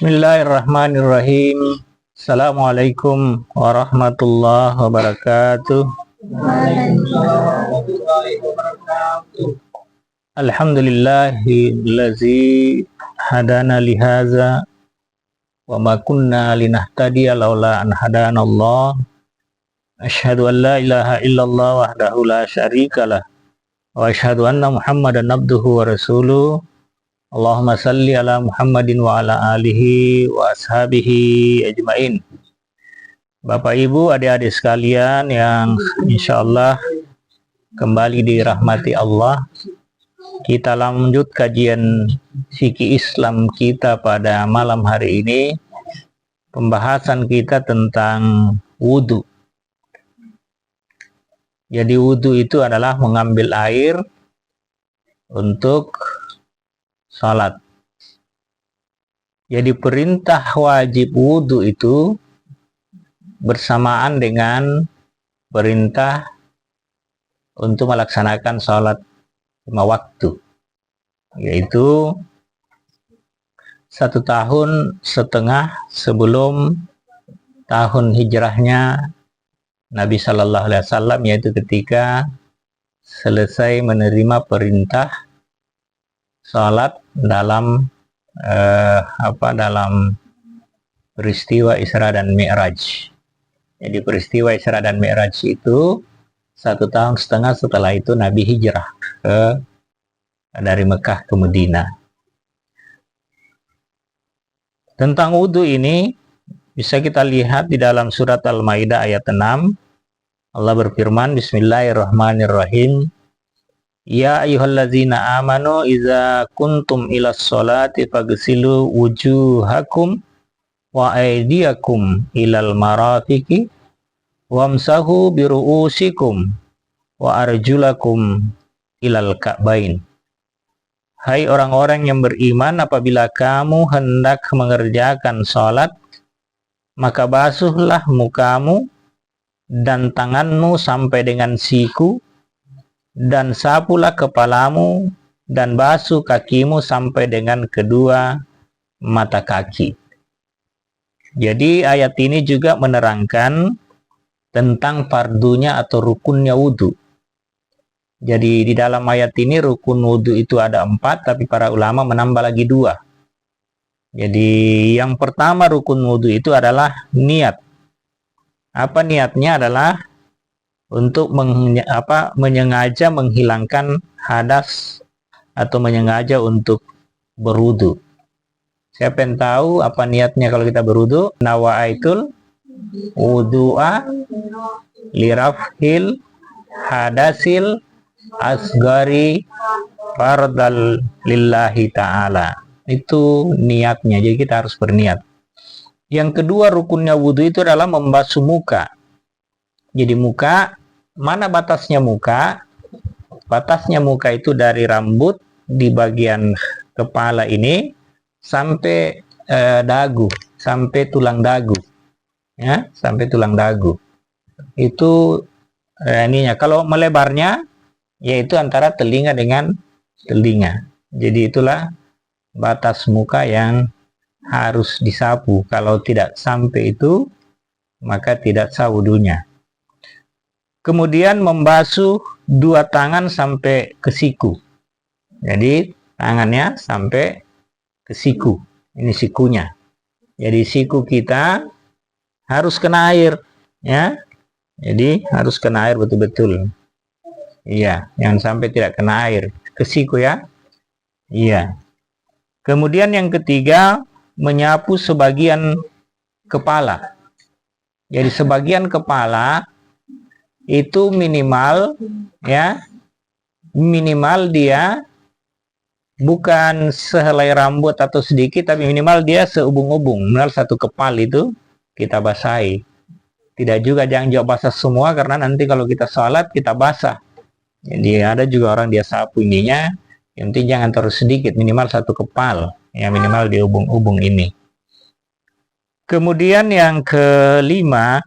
Bismillahirrahmanirrahim. Assalamualaikum warahmatullahi wabarakatuh. Alhamdulillahillazi hadana lihaza wa ma kunna linahtadiya laula an hadanallah. Asyhadu an la ilaha illallah wahdahu la syarikalah wa asyhadu anna Muhammadan abduhu wa rasuluh. Allahumma salli ala Muhammadin wa ala alihi wa ashabihi ajmain. Bapak Ibu, adik-adik sekalian yang insya Allah kembali dirahmati Allah, kita lanjut kajian fikih Islam kita pada malam hari ini. Pembahasan kita tentang wudhu. Jadi wudhu itu adalah mengambil air untuk salat. Jadi perintah wajib wudhu itu bersamaan dengan perintah untuk melaksanakan salat 5 waktu, yaitu 1,5 tahun sebelum tahun hijrahnya Nabi Shallallahu Alaihi Wasallam, yaitu ketika selesai menerima perintah salat dalam dalam peristiwa Isra dan Mi'raj. Jadi peristiwa Isra dan Mi'raj itu 1,5 tahun setelah itu Nabi hijrah dari Mekah ke Madinah. Tentang wudhu ini bisa kita lihat di dalam surat Al-Maidah ayat 6. Allah berfirman, Bismillahirrahmanirrahim. Ya ayyuhallazina amanu iza kuntum ilas sholati fagsilu wujuhakum wa aydiyakum ilal marafiqi wamsahu biru'usikum wa arjulakum ilal ka'bain. Hai orang-orang yang beriman, apabila kamu hendak mengerjakan sholat, maka basuhlah mukamu dan tanganmu sampai dengan siku, dan sapulah kepalamu dan basuh kakimu sampai dengan kedua mata kaki. Jadi ayat ini juga menerangkan tentang fardunya atau rukunnya wudhu. Jadi di dalam ayat ini rukun wudhu itu ada 4, tapi para ulama menambah lagi 2. Jadi yang pertama rukun wudhu itu adalah niat. Apa niatnya? Adalah untuk menyengaja menghilangkan hadas atau menyengaja untuk berwudu. Siapa yang tahu apa niatnya kalau kita berwudu? Nawaitul wudu'a lirafhil hadasil asgari fardal lillahi ta'ala. Itu niatnya, jadi kita harus berniat. Yang kedua rukunnya wudu itu adalah membasuh muka. Jadi muka, mana batasnya muka? Batasnya muka itu dari rambut di bagian kepala ini sampai dagu, sampai tulang dagu, ya, sampai tulang dagu. Itu ininya. Kalau melebarnya, yaitu antara telinga dengan telinga. Jadi itulah batas muka yang harus disapu. Kalau tidak sampai itu, maka tidak sah wudunya. Kemudian membasuh 2 tangan sampai ke siku. Jadi tangannya sampai ke siku. Ini sikunya. Jadi siku kita harus kena air, ya. Jadi harus kena air betul-betul. Iya, jangan sampai tidak kena air. Ke siku ya. Iya. Kemudian yang ketiga, menyapu sebagian kepala. Jadi sebagian kepala itu minimal, ya, minimal dia bukan sehelai rambut atau sedikit, tapi minimal dia seubung-ubung, minimal 1 kepal itu kita basahi. Tidak juga jangan juga basah semua, karena nanti kalau kita sholat kita basah. Jadi ada juga orang dia sapu ininya, yang penting jangan terlalu sedikit, minimal 1 kepal, ya, minimal di ubung-ubung ini. Kemudian yang kelima,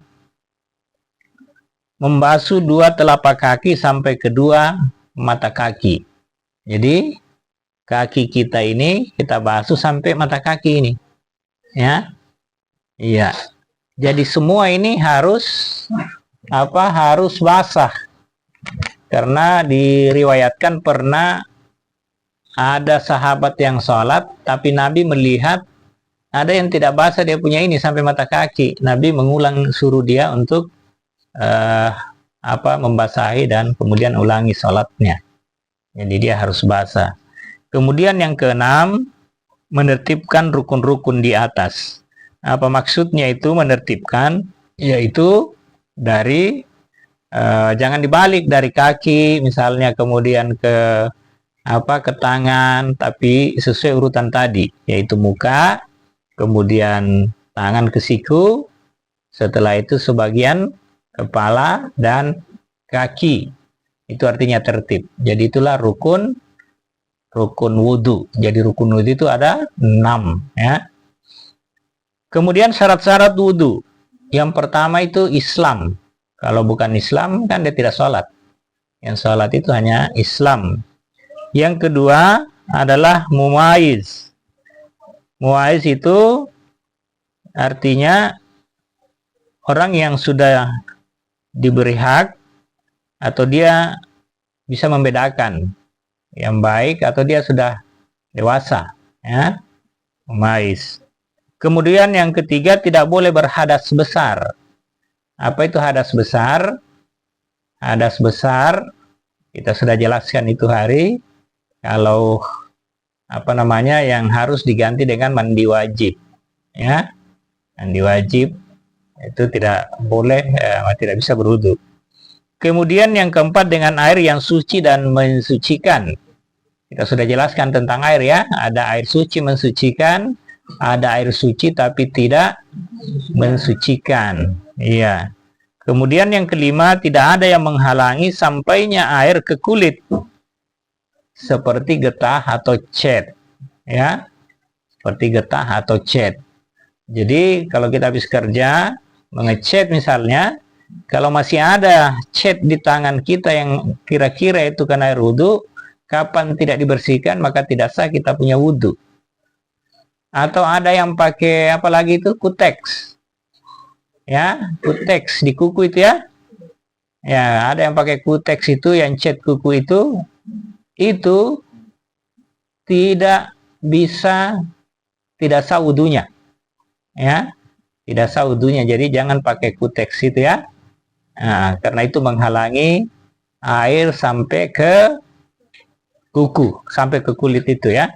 membasuh 2 telapak kaki sampai kedua mata kaki. Jadi kaki kita ini kita basuh sampai mata kaki ini. Ya, iya. Jadi semua ini harus basah. Karena diriwayatkan pernah ada sahabat yang sholat, tapi Nabi melihat ada yang tidak basah dia punya ini sampai mata kaki. Nabi mengulang suruh dia untuk membasahi dan kemudian ulangi sholatnya. Jadi dia harus basah. Kemudian yang keenam, menertibkan rukun-rukun di atas. Apa maksudnya itu menertibkan? Yaitu dari jangan dibalik dari kaki misalnya kemudian ke tangan, tapi sesuai urutan tadi, yaitu muka, kemudian tangan ke siku, setelah itu sebagian kepala dan kaki. Itu artinya tertib. Jadi itulah rukun wudhu. Jadi rukun wudhu itu ada 6 ya. Kemudian syarat-syarat wudhu. Yang pertama itu Islam. Kalau bukan Islam kan dia tidak sholat. Yang sholat itu hanya Islam. Yang kedua adalah mumayyiz. Mumayyiz itu artinya orang yang sudah diberi hak atau dia bisa membedakan yang baik atau dia sudah dewasa, ya. Mumayyiz. Kemudian yang ketiga tidak boleh berhadas besar. Apa itu hadas besar? Hadas besar kita sudah jelaskan itu hari. Kalau yang harus diganti dengan mandi wajib, ya. Mandi wajib itu tidak boleh, tidak bisa berwudu. Kemudian yang keempat dengan air yang suci dan mensucikan. Kita sudah jelaskan tentang air, ya. Ada air suci mensucikan, ada air suci tapi tidak mensucikan. Iya. Kemudian yang kelima, tidak ada yang menghalangi sampainya air ke kulit seperti getah atau cat, ya. Seperti getah atau cat. Jadi kalau kita habis kerja mengecat misalnya, kalau masih ada cat di tangan kita yang kira-kira itu kan air wudhu, kapan tidak dibersihkan maka tidak sah kita punya wudhu. Atau ada yang pakai apalagi itu kuteks, ya, kuteks di kuku itu, ya. Ya, ada yang pakai kuteks itu, yang cat kuku itu tidak bisa, tidak sah wudhunya, ya, tidak sah wudhunya. Jadi jangan pakai kuteks itu, ya. Nah, karena itu menghalangi air sampai ke kuku, sampai ke kulit itu, ya.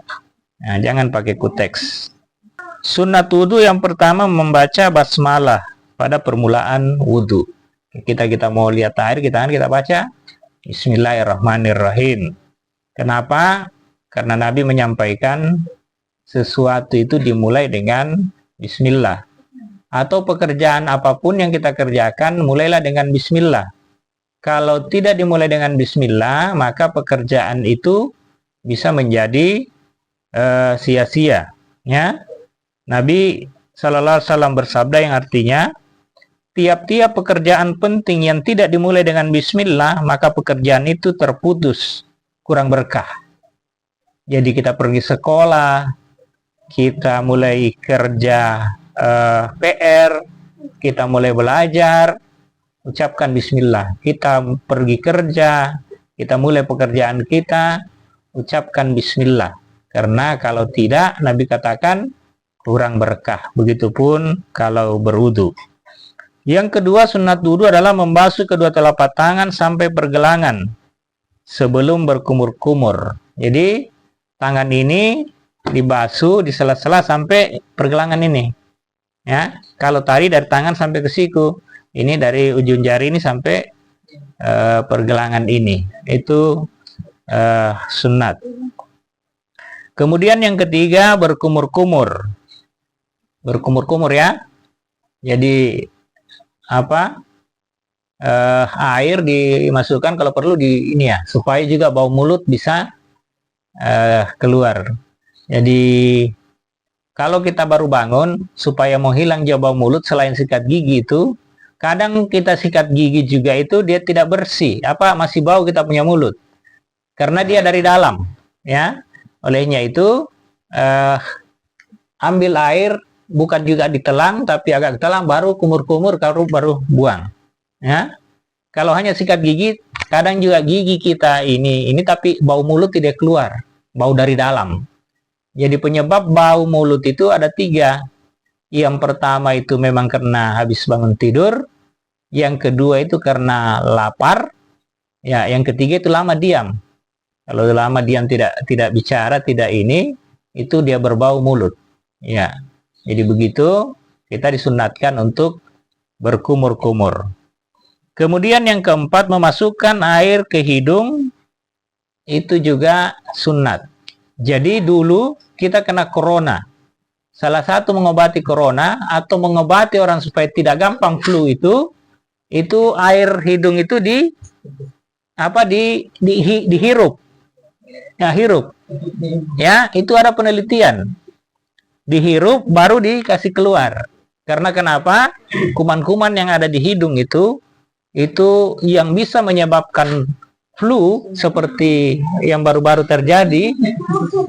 Nah, jangan pakai kuteks. Sunat wudhu yang pertama membaca basmalah pada permulaan wudhu. Kita mau lihat air, kita baca Bismillahirrahmanirrahim. Kenapa? Karena Nabi menyampaikan sesuatu itu dimulai dengan Bismillah. Atau pekerjaan apapun yang kita kerjakan, mulailah dengan Bismillah. Kalau tidak dimulai dengan Bismillah, maka pekerjaan itu bisa menjadi sia-sia, ya. Nabi Sallallahu Alaihi Wasallam bersabda yang artinya, tiap-tiap pekerjaan penting yang tidak dimulai dengan Bismillah, maka pekerjaan itu terputus, kurang berkah. Jadi kita pergi sekolah, kita mulai kerja PR, kita mulai belajar, ucapkan Bismillah. Kita pergi kerja, kita mulai pekerjaan kita, ucapkan Bismillah. Karena kalau tidak, Nabi katakan kurang berkah. Begitupun kalau berwudu. Yang kedua, sunat wudu adalah membasuh kedua telapak tangan sampai pergelangan sebelum berkumur-kumur. Jadi tangan ini dibasuh di sela-sela sampai pergelangan ini, ya. Kalau tadi dari tangan sampai ke siku, ini dari ujung jari ini sampai pergelangan ini, itu sunat. Kemudian yang ketiga, berkumur-kumur, ya. Jadi air dimasukkan kalau perlu di ini, ya, supaya juga bau mulut bisa keluar. Jadi kalau kita baru bangun, supaya mau hilang bau mulut selain sikat gigi itu, kadang kita sikat gigi juga itu dia tidak bersih, masih bau kita punya mulut, karena dia dari dalam, ya. Olehnya itu ambil air bukan juga ditelang, tapi agak telang baru kumur-kumur, baru buang. Ya, kalau hanya sikat gigi, kadang juga gigi kita ini tapi bau mulut tidak keluar, bau dari dalam. Jadi penyebab bau mulut itu ada 3. Yang pertama itu memang karena habis bangun tidur, yang kedua itu karena lapar, ya, yang ketiga itu lama diam. Kalau lama diam tidak bicara, tidak ini, itu dia berbau mulut. Ya, jadi begitu kita disunatkan untuk berkumur-kumur. Kemudian yang keempat, memasukkan air ke hidung itu juga sunat. Jadi dulu kita kena corona. Salah satu mengobati corona atau mengobati orang supaya tidak gampang flu itu air hidung itu dihirup. Ya, hirup. Ya, itu ada penelitian. Dihirup baru dikasih keluar. Karena kenapa? Kuman-kuman yang ada di hidung itu yang bisa menyebabkan flu seperti yang baru-baru terjadi.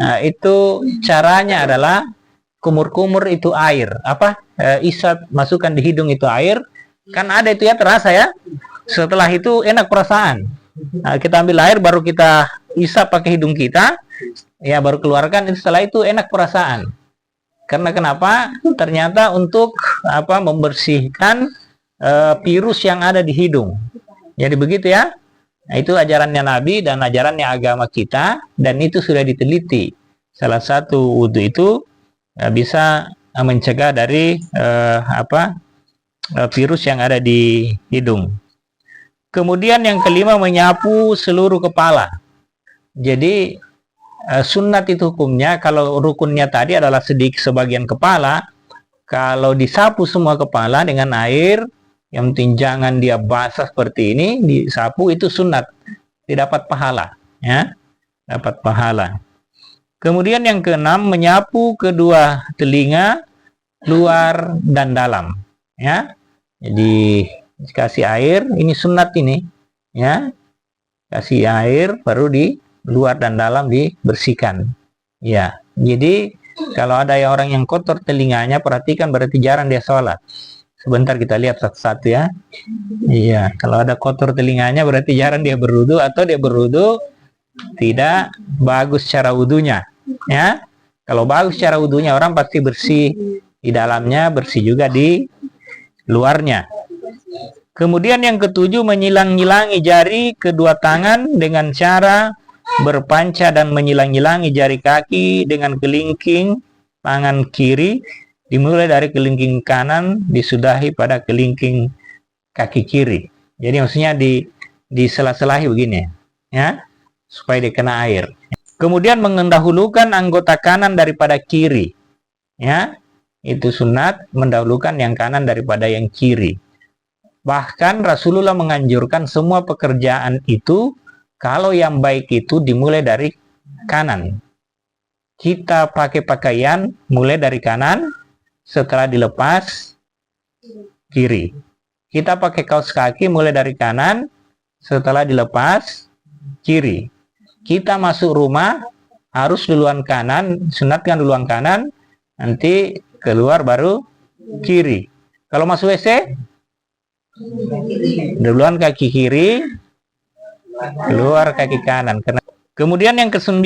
Nah, itu caranya adalah kumur-kumur itu air. Isap, masukkan di hidung itu air. Kan ada itu ya, terasa ya. Setelah itu enak perasaan. Nah, kita ambil air baru kita isap pakai hidung kita, ya baru keluarkan. Setelah itu enak perasaan. Karena kenapa? Ternyata untuk membersihkan virus yang ada di hidung. Jadi begitu ya. Nah, itu ajarannya Nabi dan ajarannya agama kita, dan itu sudah diteliti. Salah satu wudhu itu bisa mencegah dari virus yang ada di hidung. Kemudian yang kelima, menyapu seluruh kepala. Jadi sunnat itu hukumnya, kalau rukunnya tadi adalah sedikit sebagian kepala, kalau disapu semua kepala dengan air, yang penting jangan dia basah seperti ini, disapu itu sunat, didapat pahala, ya, dapat pahala. Kemudian yang keenam, menyapu kedua telinga, luar dan dalam, ya. Jadi kasih air, ini sunat ini, ya, kasih air baru di luar dan dalam dibersihkan, ya. Jadi kalau ada orang yang kotor telinganya, perhatikan, berarti jarang dia sholat. Sebentar kita lihat satu-satu ya. Iya, kalau ada kotor telinganya berarti jarang dia berwudu, atau dia berwudu tidak bagus cara wudunya, ya. Kalau bagus cara wudunya, orang pasti bersih di dalamnya, bersih juga di luarnya. Kemudian yang ketujuh, menyilang-nyilangi jari kedua tangan dengan cara berpanca dan menyilang-nyilangi jari kaki dengan kelingking tangan kiri, dimulai dari kelingking kanan disudahi pada kelingking kaki kiri. Jadi maksudnya disela-selahi begini, ya, supaya dikena air. Kemudian mendahulukan anggota kanan daripada kiri, ya, itu sunat, mendahulukan yang kanan daripada yang kiri. Bahkan Rasulullah menganjurkan semua pekerjaan itu, kalau yang baik itu dimulai dari kanan. Kita pakai pakaian mulai dari kanan, setelah dilepas kiri. Kita pakai kaos kaki mulai dari kanan, setelah dilepas kiri. Kita masuk rumah harus duluan kanan, sunatkan duluan kanan, nanti keluar baru kiri. Kalau masuk WC, duluan kaki kiri, keluar kaki kanan. Kemudian yang ke-9,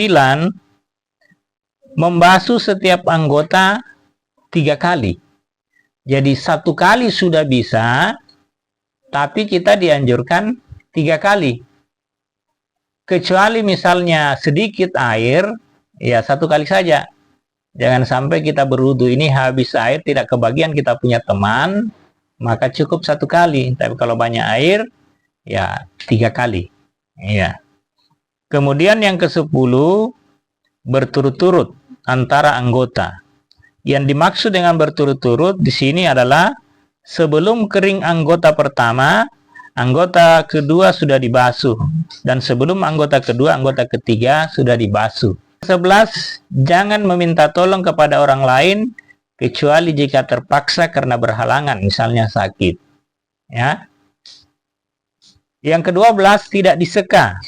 membasuh setiap anggota 3 kali. Jadi 1 kali sudah bisa, tapi kita dianjurkan 3 kali. Kecuali misalnya sedikit air, ya 1 kali saja. Jangan sampai kita berwudu ini habis air, tidak kebagian kita punya teman, maka cukup 1 kali. Tapi kalau banyak air, ya 3 kali. Ya. Kemudian yang ke-10, berturut-turut antara anggota. Yang dimaksud dengan berturut-turut di sini adalah sebelum kering anggota pertama, anggota kedua sudah dibasuh, dan sebelum anggota kedua, anggota ketiga sudah dibasuh. 11, jangan meminta tolong kepada orang lain kecuali jika terpaksa karena berhalangan, misalnya sakit. Ya. Yang ke-12, tidak diseka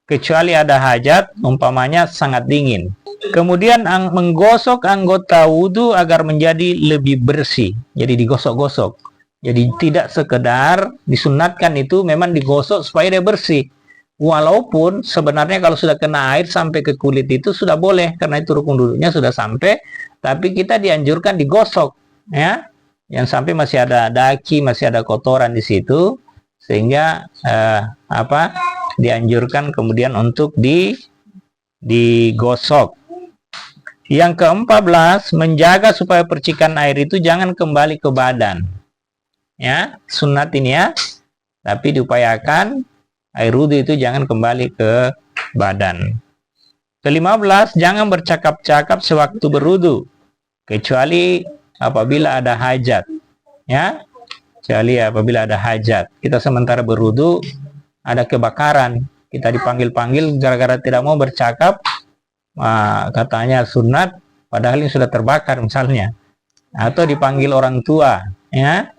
kecuali ada hajat, umpamanya sangat dingin. Kemudian menggosok anggota wudhu agar menjadi lebih bersih. Jadi digosok-gosok. Jadi tidak sekedar disunatkan itu memang digosok supaya dia bersih. Walaupun sebenarnya kalau sudah kena air sampai ke kulit itu sudah boleh. Karena itu rukun wudhunya sudah sampai. Tapi kita dianjurkan digosok. Ya, yang sampai masih ada daki, masih ada kotoran di situ. Sehingga dianjurkan kemudian untuk digosok. Yang ke-14, menjaga supaya percikan air itu jangan kembali ke badan. Ya, sunat ini ya. Tapi diupayakan air wudhu itu jangan kembali ke badan. Ke-15, jangan bercakap-cakap sewaktu berwudhu, kecuali apabila ada hajat. Ya, kecuali apabila ada hajat. Kita sementara berwudhu, ada kebakaran. Kita dipanggil-panggil gara-gara tidak mau bercakap. Katanya sunat, padahal ini sudah terbakar misalnya. Atau dipanggil orang tua, ya,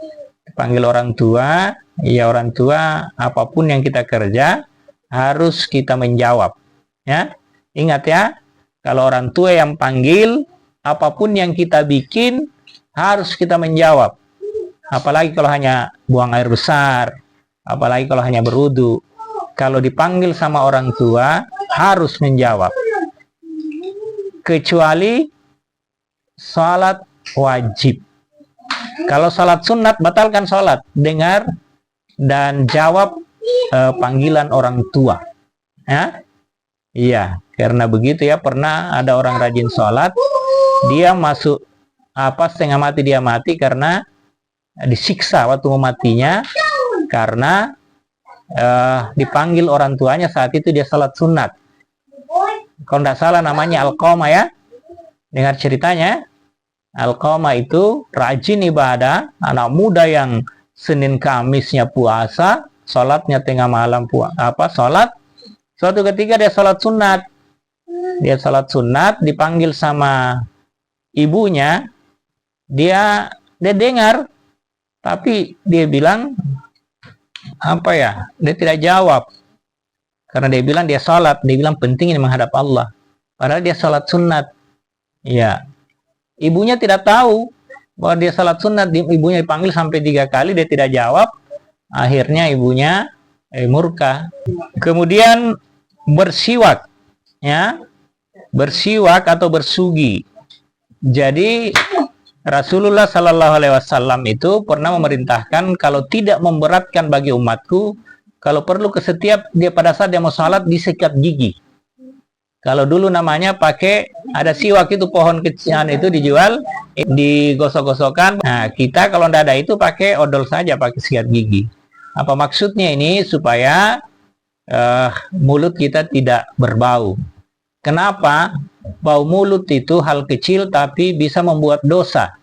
dipanggil orang tua, ya orang tua, apapun yang kita kerja harus kita menjawab, ya. Ingat ya, kalau orang tua yang panggil, apapun yang kita bikin harus kita menjawab. Apalagi kalau hanya buang air besar, apalagi kalau hanya berwudu. Kalau dipanggil sama orang tua harus menjawab. Kecuali salat wajib. Kalau salat sunat, batalkan salat. Dengar dan jawab panggilan orang tua. Ya? Iya, karena begitu ya. Pernah ada orang rajin salat, dia masuk setengah mati, dia mati karena disiksa waktu mematinya karena dipanggil orang tuanya saat itu dia salat sunat. Kalau tidak salah namanya Alqamah ya. Dengar ceritanya. Alqamah itu rajin ibadah, anak muda yang Senin Kamisnya puasa, salatnya tengah malam salat. Suatu ketika dia salat sunat. Dia salat sunat, dipanggil sama ibunya. Dia dengar, tapi dia bilang dia tidak jawab. Karena dia bilang dia salat, dia bilang penting ini menghadap Allah. Padahal dia salat sunat. Ya, ibunya tidak tahu bahwa dia salat sunat. Ibunya dipanggil sampai 3 kali, dia tidak jawab. Akhirnya ibunya murka. Kemudian bersiwak, ya, bersiwak atau bersugi. Jadi Rasulullah Sallallahu Alaihi Wasallam itu pernah memerintahkan kalau tidak memberatkan bagi umatku, kalau perlu dia pada saat dia mau salat disikat gigi. Kalau dulu namanya pakai ada siwak itu, pohon kecil itu dijual, digosok-gosokkan. Nah, kita kalau tidak ada itu pakai odol saja, pakai sikat gigi. Apa maksudnya ini? Supaya mulut kita tidak berbau. Kenapa? Bau mulut itu hal kecil tapi bisa membuat dosa.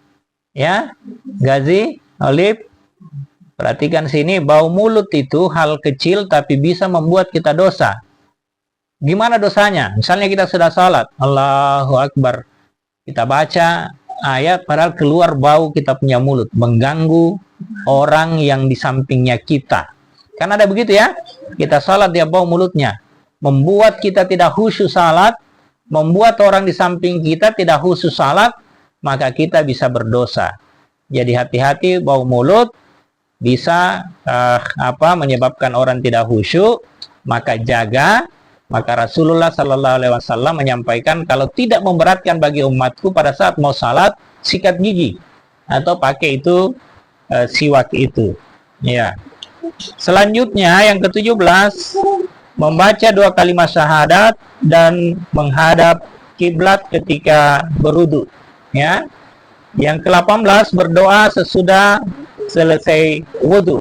Ya, Gazi, Olip, perhatikan sini, bau mulut itu hal kecil tapi bisa membuat kita dosa. Gimana dosanya? Misalnya kita sudah salat, Allahu Akbar, kita baca ayat padahal keluar bau kita punya mulut, mengganggu orang yang di sampingnya kita. Kan ada begitu ya? Kita salat dia bau mulutnya, membuat kita tidak khusyuk salat, membuat orang di samping kita tidak khusyuk salat, maka kita bisa berdosa. Jadi hati-hati, bau mulut bisa menyebabkan orang tidak khusyuk, maka jaga. Maka Rasulullah Sallallahu Alaihi Wasallam menyampaikan kalau tidak memberatkan bagi umatku pada saat mau salat, sikat gigi atau pakai itu siwak itu. Ya. Selanjutnya yang ke-17, membaca 2 kalimat syahadat dan menghadap kiblat ketika berwudu. Ya. Yang ke-18, berdoa sesudah selesai wudu.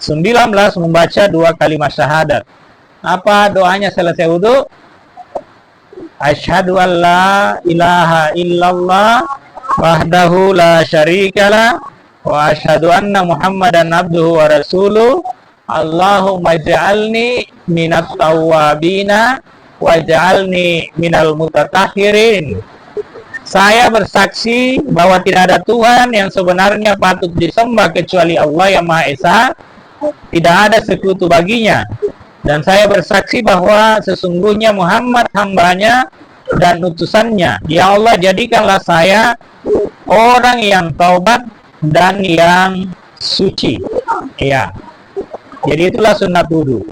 19, membaca 2 kalimat syahadat. Apa doanya selesai wudu? Asyhadu an la ilaha illallah wahdahu la syarikalah wa asyhadu anna Muhammadan abduhu wa rasuluh. Allahumma ij'alni minat tawwabina waj'alni minal mutatahhirin. Saya bersaksi bahwa tidak ada Tuhan yang sebenarnya patut disembah kecuali Allah yang Maha Esa, tidak ada sekutu baginya. Dan saya bersaksi bahwa sesungguhnya Muhammad hambanya dan utusannya. Ya Allah, jadikanlah saya orang yang taubat dan yang suci. Ya, jadi itulah sunat wudu.